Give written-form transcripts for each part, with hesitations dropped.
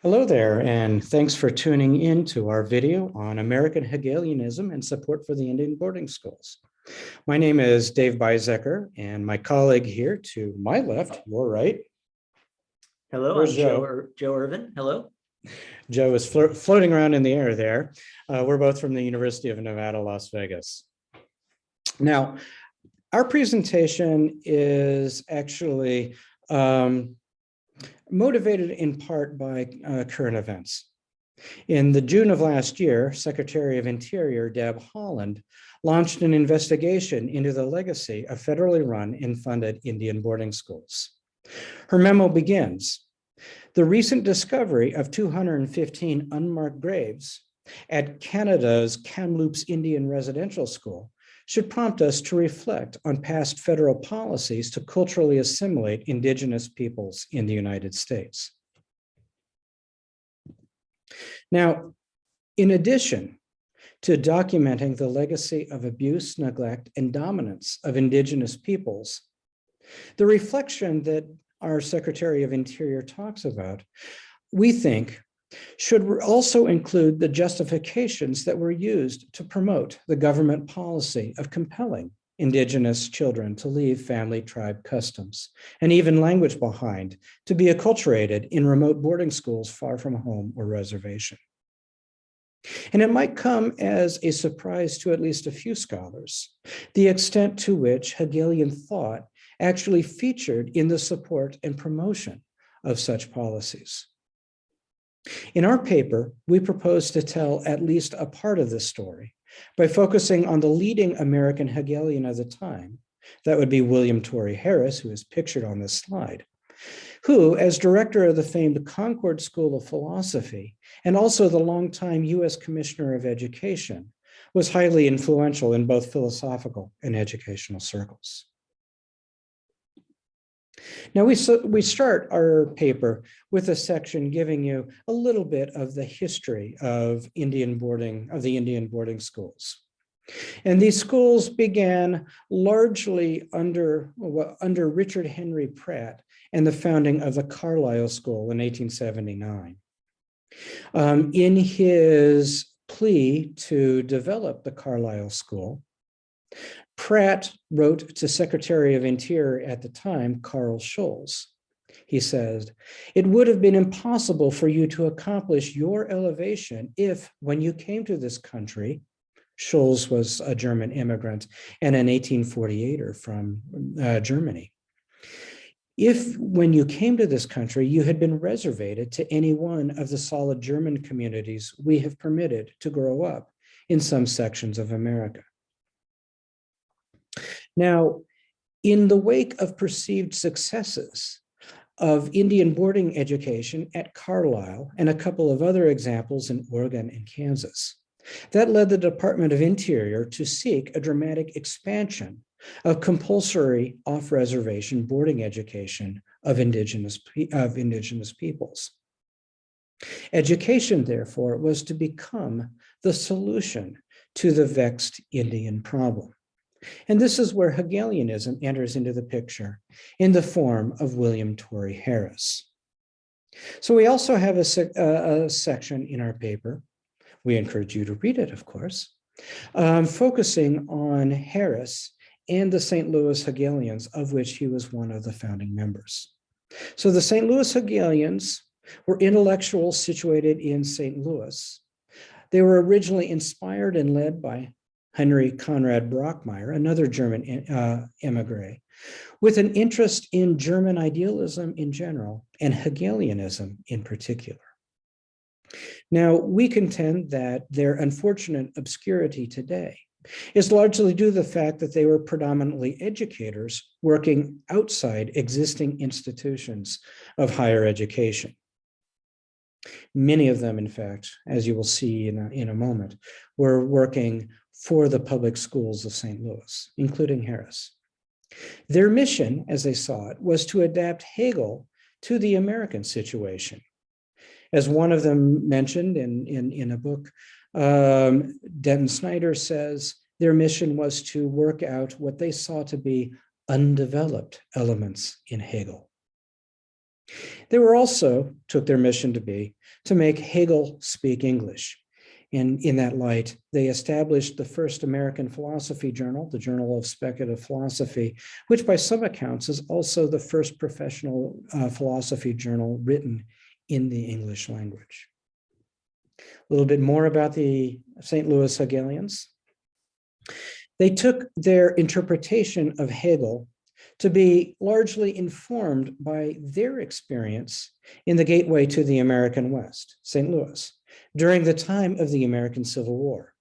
Hello there, and thanks for tuning in to our video on American Hegelianism and support for the Indian boarding schools. My name is Dave Beisecker, and my colleague here to my left, your right. Hello, Where's I'm Joe? Joe Ervin. Hello. Joe is floating around in the air there. We're both from the University of Nevada, Las Vegas. Now, our presentation is actually motivated in part by current events. In the June of last year, Secretary of Interior Deb Haaland launched an investigation into the legacy of federally run and funded Indian boarding schools. Her memo begins, the recent discovery of 215 unmarked graves at Canada's Kamloops Indian Residential School should prompt us to reflect on past federal policies to culturally assimilate Indigenous peoples in the United States. Now, in addition to documenting the legacy of abuse, neglect, and dominance of Indigenous peoples, the reflection that our Secretary of Interior talks about, we think, should also include the justifications that were used to promote the government policy of compelling Indigenous children to leave family tribe customs and even language behind to be acculturated in remote boarding schools far from home or reservation. And it might come as a surprise to at least a few scholars, the extent to which Hegelian thought actually featured in the support and promotion of such policies. In our paper, we propose to tell at least a part of this story by focusing on the leading American Hegelian of the time. That would be William Torrey Harris, who is pictured on this slide, who, as director of the famed Concord School of Philosophy and also the longtime US Commissioner of Education, was highly influential in both philosophical and educational circles. Now, we start our paper with a section giving you a little bit of the history of the Indian boarding schools. And these schools began largely under Richard Henry Pratt and the founding of the Carlisle School in 1879. In his plea to develop the Carlisle School, Pratt wrote to Secretary of Interior at the time, Carl Schulz. He says, it would have been impossible for you to accomplish your elevation if, when you came to this country, Schulz was a German immigrant and an 1848er from Germany. If, when you came to this country, you had been reservated to any one of the solid German communities we have permitted to grow up in some sections of America. Now, in the wake of perceived successes of Indian boarding education at Carlisle and a couple of other examples in Oregon and Kansas, that led the Department of Interior to seek a dramatic expansion of compulsory off-reservation boarding education of indigenous peoples. Education, therefore, was to become the solution to the vexed Indian problem. And this is where Hegelianism enters into the picture in the form of William Torrey Harris. So we also have a section in our paper, we encourage you to read it, of course, focusing on Harris and the St. Louis Hegelians, of which he was one of the founding members. So the St. Louis Hegelians were intellectuals situated in St. Louis. They were originally inspired and led by Henry Conrad Brockmeyer, another German emigre, with an interest in German idealism in general and Hegelianism in particular. Now, we contend that their unfortunate obscurity today is largely due to the fact that they were predominantly educators working outside existing institutions of higher education. Many of them, in fact, as you will see in a moment, were working for the public schools of St. Louis, including Harris. Their mission, as they saw it, was to adapt Hegel to the American situation. As one of them mentioned in a book, Denton Snyder says, their mission was to work out what they saw to be undeveloped elements in Hegel. They were also, took their mission to be, to make Hegel speak English. And in that light, they established the first American philosophy journal, the Journal of Speculative Philosophy, which by some accounts is also the first professional philosophy journal written in the English language. A little bit more about the St. Louis Hegelians. They took their interpretation of Hegel to be largely informed by their experience in the gateway to the American West, St. Louis, during the time of the American Civil War,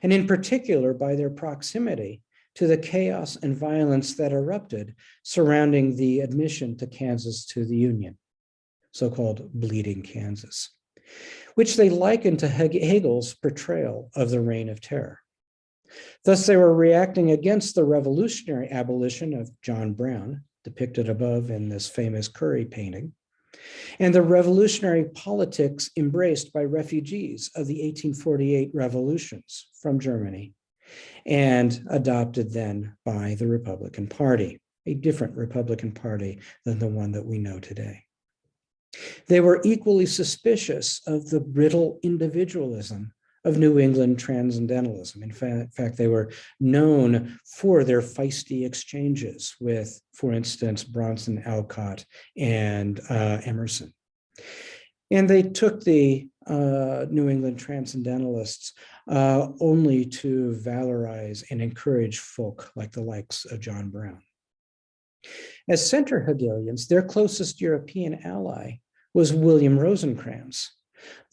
and in particular by their proximity to the chaos and violence that erupted surrounding the admission to Kansas to the Union, so-called Bleeding Kansas, which they likened to Hegel's portrayal of the Reign of Terror. Thus, they were reacting against the revolutionary abolition of John Brown, depicted above in this famous Curry painting, and the revolutionary politics embraced by refugees of the 1848 revolutions from Germany and adopted then by the Republican Party, a different Republican Party than the one that we know today. They were equally suspicious of the brittle individualism of New England transcendentalism. In fact, they were known for their feisty exchanges with, for instance, Bronson Alcott and Emerson. And they took the New England transcendentalists only to valorize and encourage folk like the likes of John Brown. As center Hegelians, their closest European ally was William Rosencrantz,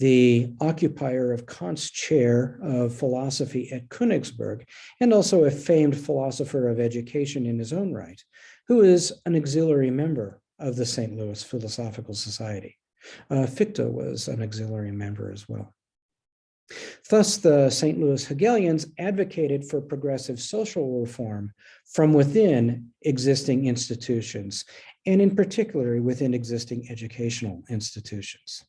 the occupier of Kant's chair of philosophy at Königsberg, and also a famed philosopher of education in his own right, who is an auxiliary member of the St. Louis Philosophical Society. Fichte was an auxiliary member as well. Thus, the St. Louis Hegelians advocated for progressive social reform from within existing institutions, and in particular within existing educational institutions.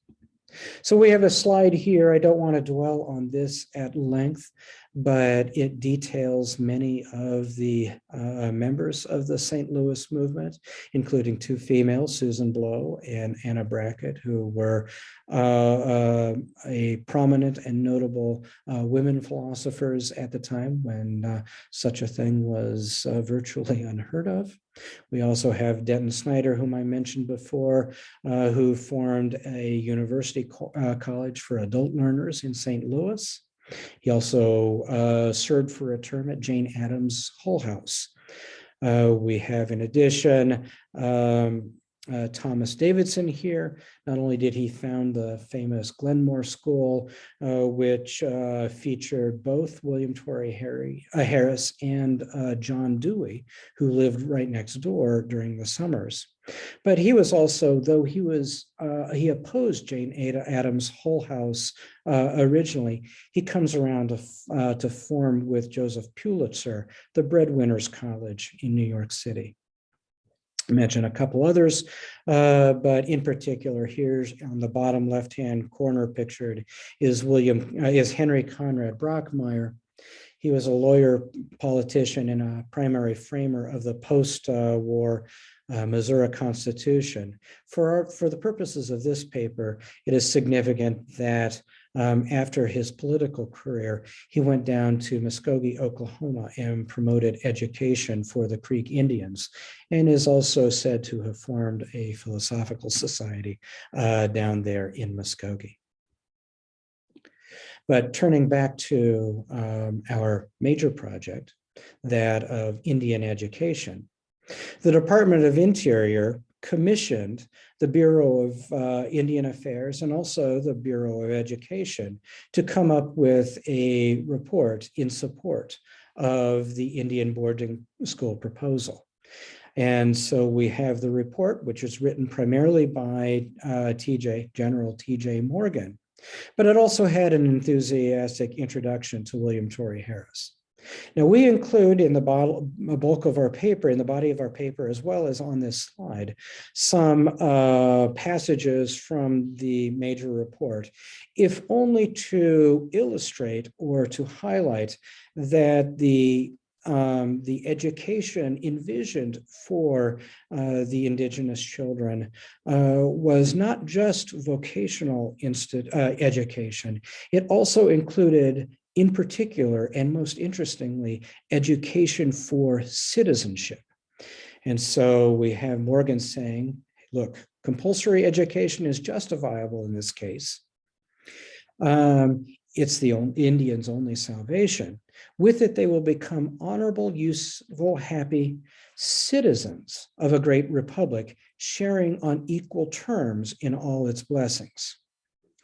So we have a slide here. I don't want to dwell on this at length, but it details many of the members of the St. Louis movement, including two females, Susan Blow and Anna Brackett, who were a prominent and notable women philosophers at the time when such a thing was virtually unheard of. We also have Denton Snyder, whom I mentioned before, who formed a university college for adult learners in St. Louis. He also served for a term at Jane Addams' Hull House. We have, in addition, Thomas Davidson here. Not only did he found the famous Glenmore School, which featured both William Torrey Harris and John Dewey, who lived right next door during the summers. But he was also, though he opposed Jane Addams' Hull House originally, he comes around to form with Joseph Pulitzer the Breadwinners College in New York City. I mentioned a couple others, but in particular, here's on the bottom left-hand corner pictured is Henry Conrad Brockmeyer. He was a lawyer, politician, and a primary framer of the post-war Missouri Constitution. For the purposes of this paper, it is significant that after his political career, he went down to Muskogee, Oklahoma, and promoted education for the Creek Indians, and is also said to have formed a philosophical society down there in Muskogee. But turning back to our major project, that of Indian education, the Department of Interior commissioned the Bureau of Indian Affairs and also the Bureau of Education to come up with a report in support of the Indian boarding school proposal. And so we have the report, which is written primarily by General T.J. Morgan, but it also had an enthusiastic introduction to William Torrey Harris. Now, we include in the bulk of our paper, in the body of our paper, as well as on this slide, some passages from the major report, if only to illustrate or to highlight that the the education envisioned for the indigenous children was not just vocational education. It also included, in particular, and most interestingly, education for citizenship. And so we have Morgan saying, look, compulsory education is justifiable in this case. It's the Indians' only salvation. With it, they will become honorable, useful, happy citizens of a great republic, sharing on equal terms in all its blessings.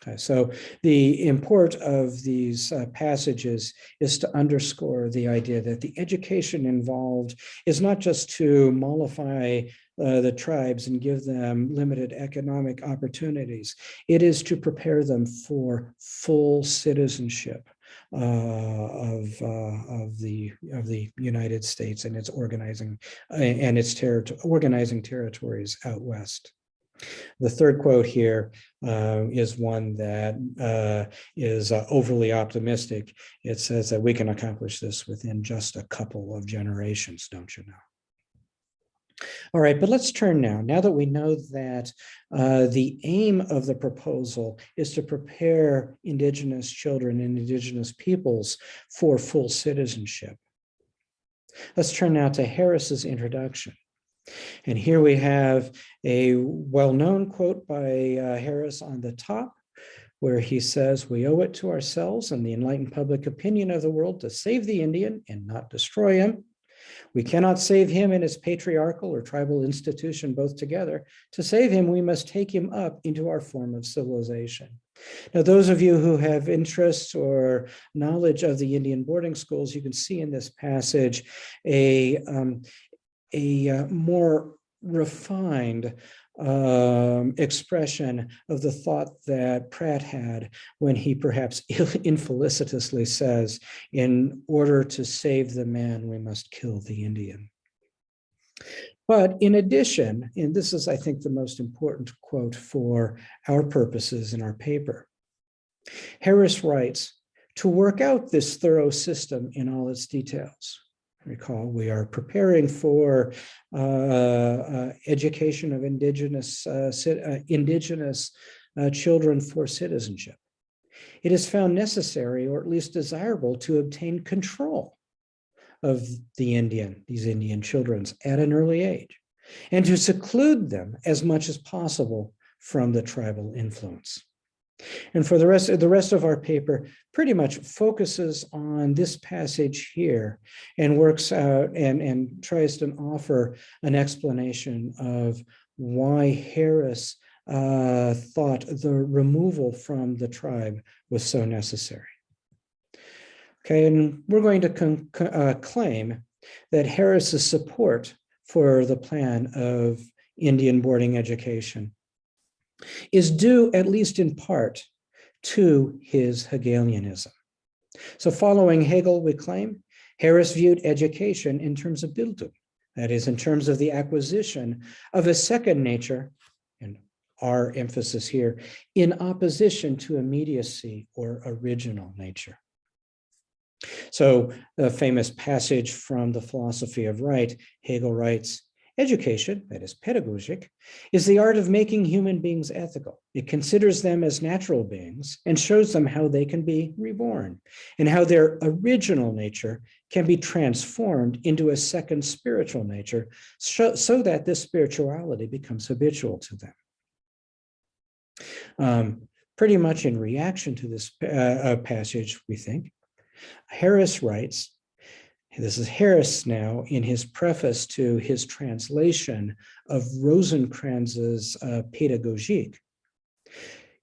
Okay, so the import of these passages is to underscore the idea that the education involved is not just to mollify the tribes and give them limited economic opportunities. It is to prepare them for full citizenship of the United States and its organizing and its organizing territories out west. The third quote here is one that is overly optimistic. It says that we can accomplish this within just a couple of generations, don't you know? All right, but let's turn now that we know that the aim of the proposal is to prepare indigenous children and indigenous peoples for full citizenship. Let's turn now to Harris's introduction. And here we have a well-known quote by Harris on the top, where he says, "We owe it to ourselves and the enlightened public opinion of the world to save the Indian and not destroy him. We cannot save him in his patriarchal or tribal institution both together. To save him, we must take him up into our form of civilization." Now, those of you who have interests or knowledge of the Indian boarding schools, you can see in this passage a more refined expression of the thought that Pratt had when he perhaps infelicitously says, "In order to save the man, we must kill the Indian." But in addition, and this is, I think, the most important quote for our purposes in our paper, Harris writes, "To work out this thorough system in all its details," recall, we are preparing for education of indigenous children for citizenship. It is found necessary, or at least desirable, to obtain control of these Indian children at an early age, and to seclude them as much as possible from the tribal influence. And for the rest of our paper pretty much focuses on this passage here and works out and tries to offer an explanation of why Harris thought the removal from the tribe was so necessary. Okay, and we're going to claim that Harris's support for the plan of Indian boarding education is due, at least in part, to his Hegelianism. So following Hegel, we claim, Harris viewed education in terms of Bildung, that is, in terms of the acquisition of a second nature, and our emphasis here, in opposition to immediacy or original nature. So the famous passage from the philosophy of right, Hegel writes, "Education, that is pedagogic, is the art of making human beings ethical. It considers them as natural beings and shows them how they can be reborn and how their original nature can be transformed into a second spiritual nature so that this spirituality becomes habitual to them." Pretty much in reaction to this passage, we think, Harris writes, this is Harris now in his preface to his translation of Rosenkranz's Pädagogik.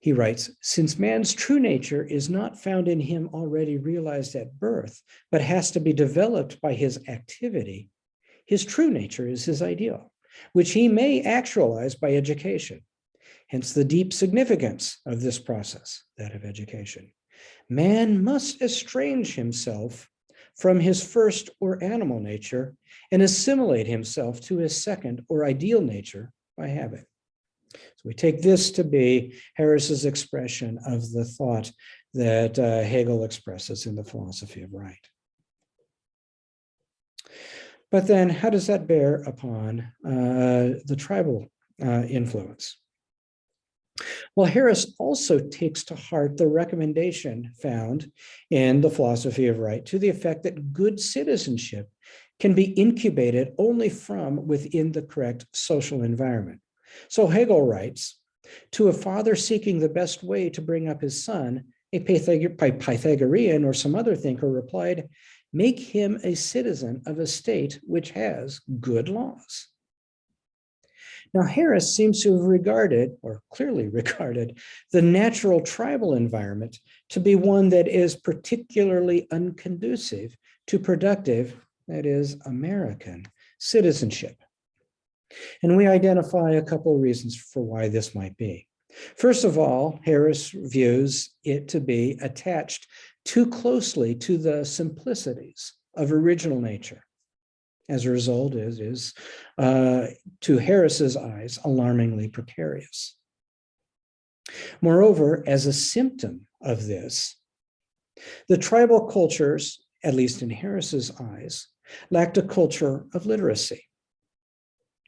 He writes, "Since man's true nature is not found in him already realized at birth, but has to be developed by his activity, his true nature is his ideal, which he may actualize by education. Hence the deep significance of this process, that of education. Man must estrange himself from his first or animal nature and assimilate himself to his second or ideal nature by habit." So we take this to be Harris's expression of the thought that Hegel expresses in the philosophy of right. But then how does that bear upon the tribal influence? Well, Harris also takes to heart the recommendation found in the philosophy of right to the effect that good citizenship can be incubated only from within the correct social environment. So Hegel writes, to a father seeking the best way to bring up his son, a Pythagorean or some other thinker replied, make him a citizen of a state which has good laws. Now, Harris seems to have regarded, or clearly regarded, the natural tribal environment to be one that is particularly unconducive to productive, that is, American citizenship. And we identify a couple of reasons for why this might be. First of all, Harris views it to be attached too closely to the simplicities of original nature. As a result, it is, to Harris's eyes, alarmingly precarious. Moreover, as a symptom of this, the tribal cultures, at least in Harris's eyes, lacked a culture of literacy.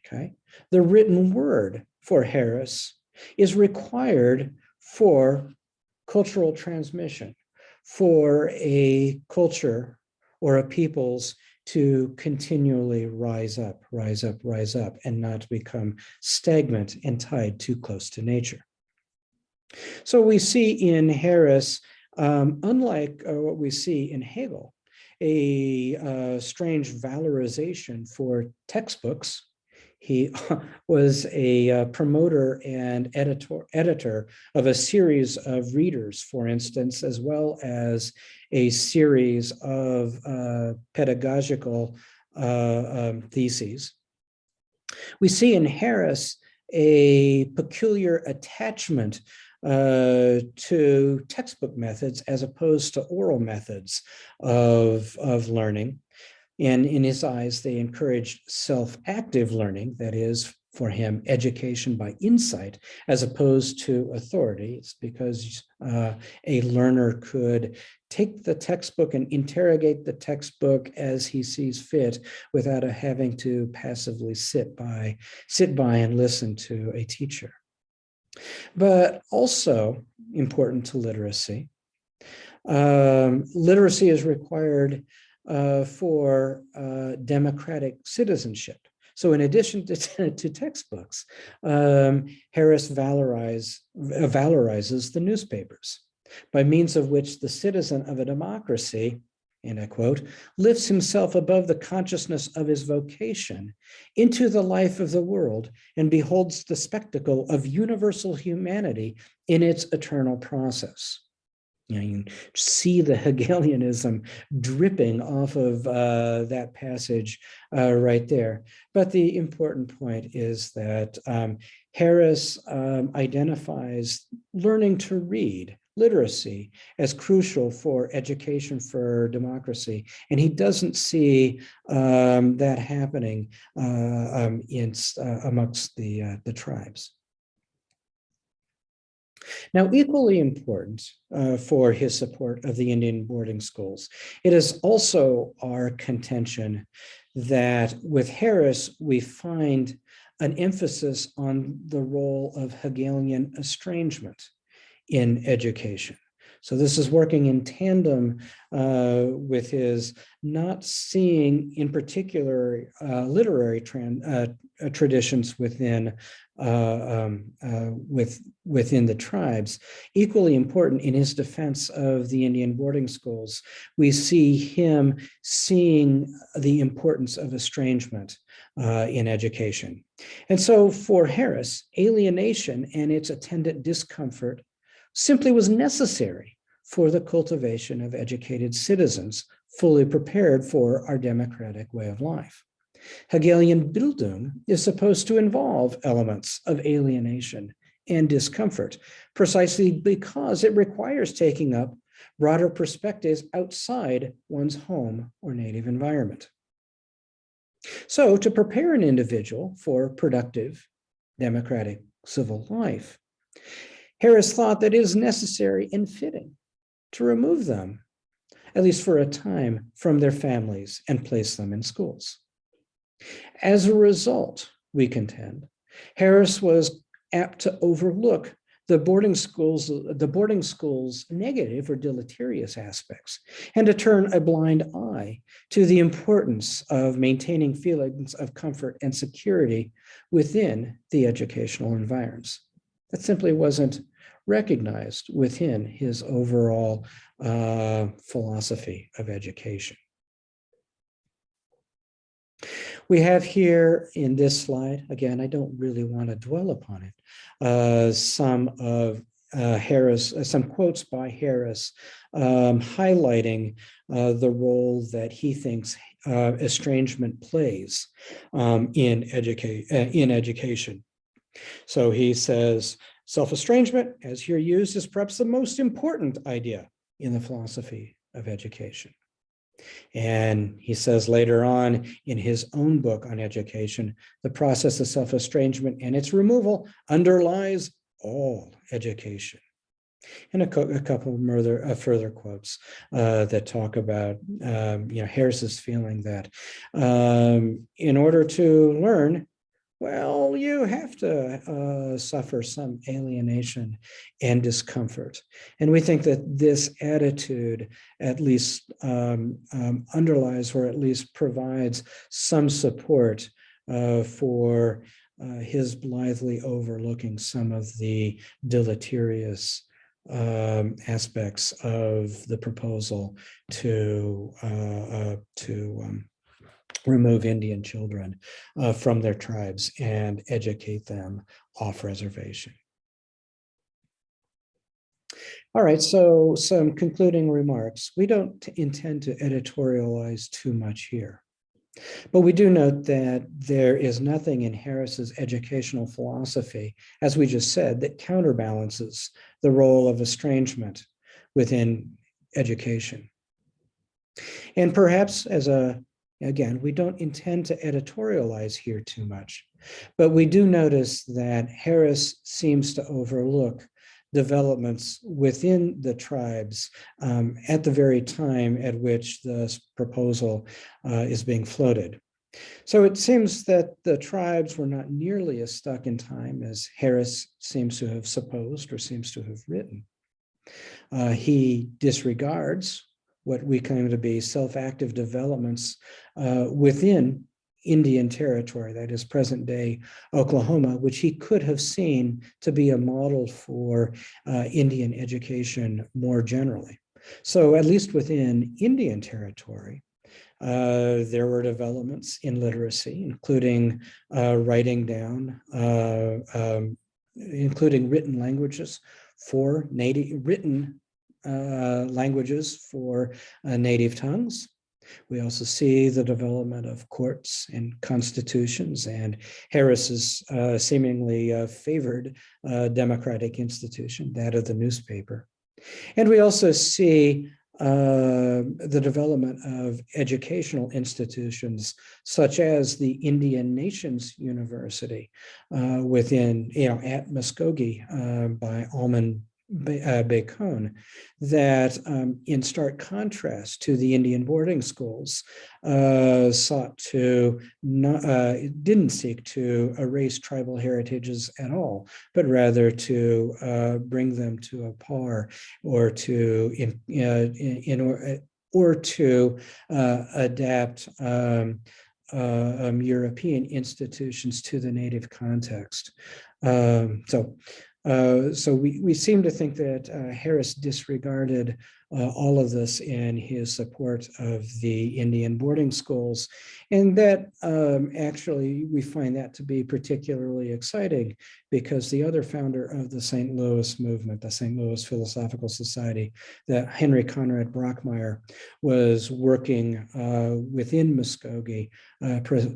Okay? The written word for Harris is required for cultural transmission, for a culture or a people's to continually rise up, and not become stagnant and tied too close to nature. So we see in Harris, unlike what we see in Hegel, a strange valorization for textbooks. He was a promoter and editor of a series of readers, for instance, as well as a series of pedagogical theses. We see in Harris a peculiar attachment to textbook methods as opposed to oral methods of learning. And in his eyes, they encouraged self-active learning, that is, for him, education by insight, as opposed to authority. It's because a learner could take the textbook and interrogate the textbook as he sees fit without having to passively sit by and listen to a teacher. But also important to literacy, literacy is required for democratic citizenship. So in addition to textbooks, Harris valorizes the newspapers, by means of which the citizen of a democracy, and I quote, lifts himself above the consciousness of his vocation into the life of the world and beholds the spectacle of universal humanity in its eternal process. You can see the Hegelianism dripping off of that passage right there. But the important point is that Harris identifies learning to read, literacy, as crucial for education for democracy. And he doesn't see that happening amongst the tribes. Now, equally important for his support of the Indian boarding schools, it is also our contention that with Harris, we find an emphasis on the role of Hegelian estrangement in education. So this is working in tandem with his not seeing, in particular, literary traditions within within the tribes. Equally important in his defense of the Indian boarding schools, we see him seeing the importance of estrangement in education. And so for Harris, alienation and its attendant discomfort simply was necessary for the cultivation of educated citizens fully prepared for our democratic way of life. Hegelian Bildung is supposed to involve elements of alienation and discomfort, precisely because it requires taking up broader perspectives outside one's home or native environment. So, to prepare an individual for productive, democratic civil life, Harris thought that it is necessary and fitting to remove them at least for a time, from their families and place them in schools. As a result, we contend, Harris was apt to overlook the boarding schools' negative or deleterious aspects, and to turn a blind eye to the importance of maintaining feelings of comfort and security within the educational environs. That simply wasn't recognized within his overall philosophy of education. We have here in this slide, again, I don't really want to dwell upon it, some quotes by Harris highlighting the role that he thinks estrangement plays in education. So he says, self-estrangement, as here used, is perhaps the most important idea in the philosophy of education. And he says later on in his own book on education, the process of self-estrangement and its removal underlies all education. And a couple of further quotes that talk about Harris's feeling that in order to learn, well, you have to suffer some alienation and discomfort. And we think that this attitude at least underlies or at least provides some support for his blithely overlooking some of the deleterious aspects of the proposal to remove Indian children from their tribes and educate them off reservation. All right, so some concluding remarks. We don't intend to editorialize too much here, but we do note that there is nothing in Harris's educational philosophy, as we just said, that counterbalances the role of estrangement within education. And perhaps again, we don't intend to editorialize here too much, but we do notice that Harris seems to overlook developments within the tribes at the very time at which this proposal is being floated. So it seems that the tribes were not nearly as stuck in time as Harris seems to have supposed or seems to have written. He disregards what we claim to be self-active developments within Indian territory, that is present-day Oklahoma, which he could have seen to be a model for Indian education more generally. So at least within Indian territory, there were developments in literacy, including writing down, including written languages for native native tongues. We also see the development of courts and constitutions and Harris's seemingly favored democratic institution, that of the newspaper. And we also see the development of educational institutions such as the Indian Nations University within, at Muskogee by Almond Bacon, that in stark contrast to the Indian boarding schools, didn't seek to erase tribal heritages at all, but rather to bring them to a par or to adapt European institutions to the native context. So we seem to think that Harris disregarded all of this in his support of the Indian boarding schools. And that actually, we find that to be particularly exciting because the other founder of the St. Louis movement, the St. Louis Philosophical Society, that Henry Conrad Brockmeyer was working within Muskogee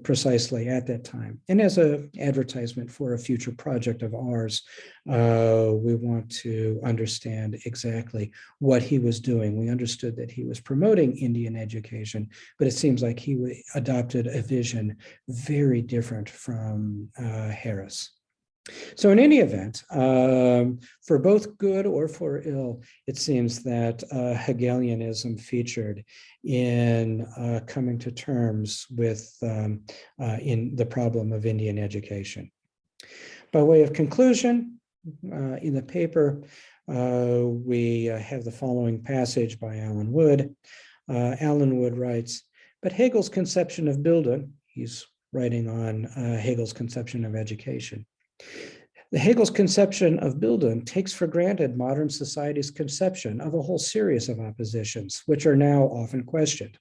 precisely at that time. And as an advertisement for a future project of ours, we want to understand exactly what he was doing. We understood that he was promoting Indian education, but it seems like he adopted a vision very different from Harris. So in any event, for both good or for ill, it seems that Hegelianism featured in coming to terms with in the problem of Indian education. By way of conclusion, in the paper, we have the following passage by Alan Wood. Alan Wood writes, but Hegel's conception of Bildung, he's writing on Hegel's conception of education. The Hegel's conception of Bildung takes for granted modern society's conception of a whole series of oppositions, which are now often questioned.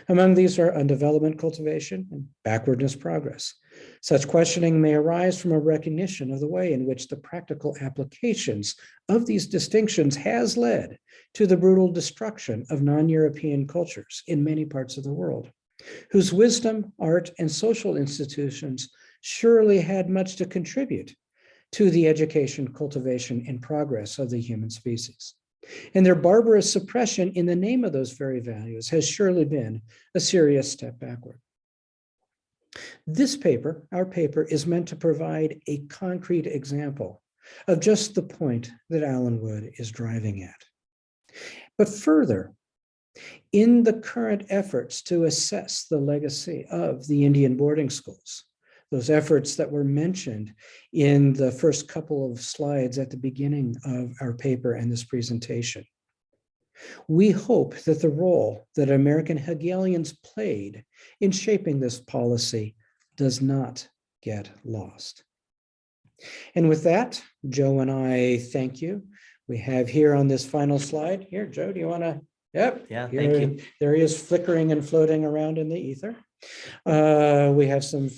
Among these are undevelopment cultivation and backwardness progress. Such questioning may arise from a recognition of the way in which the practical applications of these distinctions has led to the brutal destruction of non-European cultures in many parts of the world, whose wisdom, art, and social institutions surely had much to contribute to the education, cultivation, and progress of the human species. And their barbarous suppression in the name of those very values has surely been a serious step backward. This paper, our paper, is meant to provide a concrete example of just the point that Alan Wood is driving at. But further, in the current efforts to assess the legacy of the Indian boarding schools, those efforts that were mentioned in the first couple of slides at the beginning of our paper and this presentation, we hope that the role that American Hegelians played in shaping this policy does not get lost. And with that, Joe and I thank you. We have here on this final slide, here, Joe, do you want to? Yep. Yeah, here, thank you. There he is flickering and floating around in the ether. We have some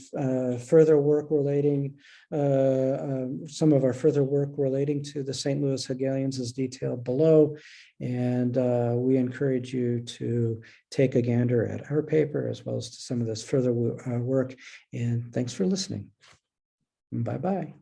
further work relating, some of our further work relating to the St. Louis Hegelians is detailed below. And we encourage you to take a gander at our paper as well as to some of this further work. And thanks for listening. Bye-bye.